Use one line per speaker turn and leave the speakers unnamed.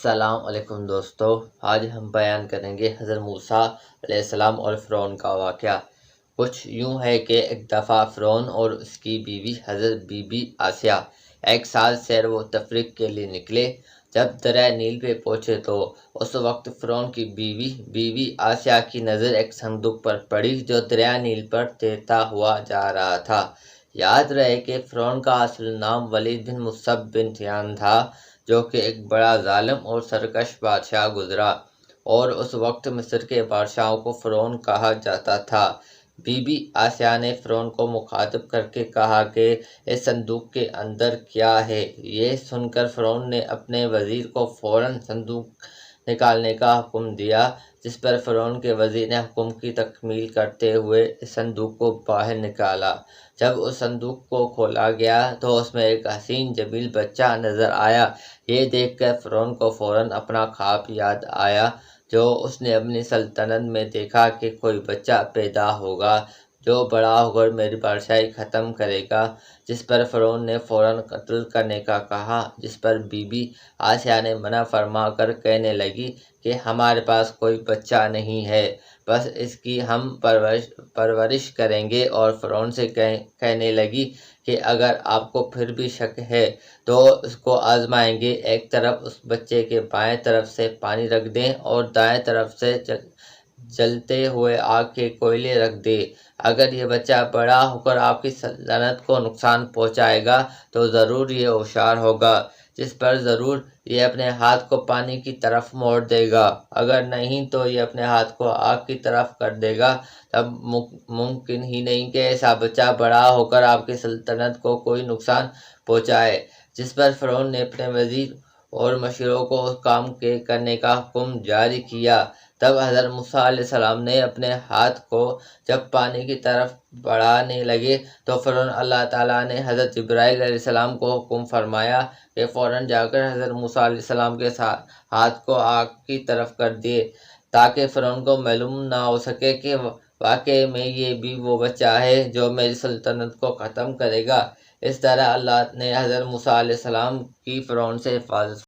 السلام علیکم دوستو، آج ہم بیان کریں گے حضرت موسیٰ علیہ السلام اور فرعون کا واقعہ۔ کچھ یوں ہے کہ ایک دفعہ فرعون اور اس کی بیوی حضرت بی بی آسیہ ایک ساتھ سیر و تفریح کے لیے نکلے۔ جب دریائے نیل پہ پہنچے تو اس وقت فرعون کی بیوی آسیہ کی نظر ایک صندوق پر پڑی جو دریائے نیل پر تیرتا ہوا جا رہا تھا۔ یاد رہے کہ فرعون کا اصل نام ولید بن مصعب بن تیان تھا، جو کہ ایک بڑا ظالم اور سرکش بادشاہ گزرا، اور اس وقت مصر کے بادشاہوں کو فرعون کہا جاتا تھا۔ بی بی آسیہ نے فرعون کو مخاطب کر کے کہا کہ اس صندوق کے اندر کیا ہے۔ یہ سن کر فرعون نے اپنے وزیر کو فوراً صندوق نکالنے کا حکم دیا، جس پر فرعون کے وزیر نے حکم کی تکمیل کرتے ہوئے اس صندوق کو باہر نکالا۔ جب اس صندوق کو کھولا گیا تو اس میں ایک حسین جمیل بچہ نظر آیا۔ یہ دیکھ کر فرعون کو فوراً اپنا خواب یاد آیا جو اس نے اپنی سلطنت میں دیکھا کہ کوئی بچہ پیدا ہوگا جو بڑا ہو کر میری بادشاہی ختم کرے گا، جس پر فرعون نے فوراً قتل کرنے کا کہا، جس پر بی بی آسیہ نے منع فرما کر کہنے لگی کہ ہمارے پاس کوئی بچہ نہیں ہے، بس اس کی ہم پرورش کریں گے۔ اور فرعون سے کہنے لگی کہ اگر آپ کو پھر بھی شک ہے تو اس کو آزمائیں گے۔ ایک طرف اس بچے کے بائیں طرف سے پانی رکھ دیں اور دائیں طرف سے جلتے ہوئے آگ کے کوئلے رکھ دیں۔ اگر یہ بچہ بڑا ہو کر آپ کی سلطنت کو نقصان پہنچائے گا تو ضرور یہ ہوشیار ہوگا، جس پر ضرور یہ اپنے ہاتھ کو پانی کی طرف موڑ دے گا، اگر نہیں تو یہ اپنے ہاتھ کو آگ کی طرف کر دے گا۔ تب ممکن ہی نہیں کہ ایسا بچہ بڑا ہو کر آپ کی سلطنت کو کوئی نقصان پہنچائے۔ جس پر فرعون نے اپنے وزیر اور مشیروں کو اس کام کے کرنے کا حکم جاری کیا۔ تب حضرت موسیٰ علیہ السلام نے اپنے ہاتھ کو جب پانی کی طرف بڑھانے لگے تو فوراً اللہ تعالیٰ نے حضرت جبرائیل علیہ السلام کو حکم فرمایا کہ فوراً جا کر حضرت موسیٰ علیہ السلام کے ہاتھ کو آگ کی طرف کر دے، تاکہ فرعون کو معلوم نہ ہو سکے کہ واقعی میں یہ بھی وہ بچہ ہے جو میری سلطنت کو ختم کرے گا۔ اس طرح اللہ نے حضرت موسیٰ علیہ السلام کی فرعون سے حفاظت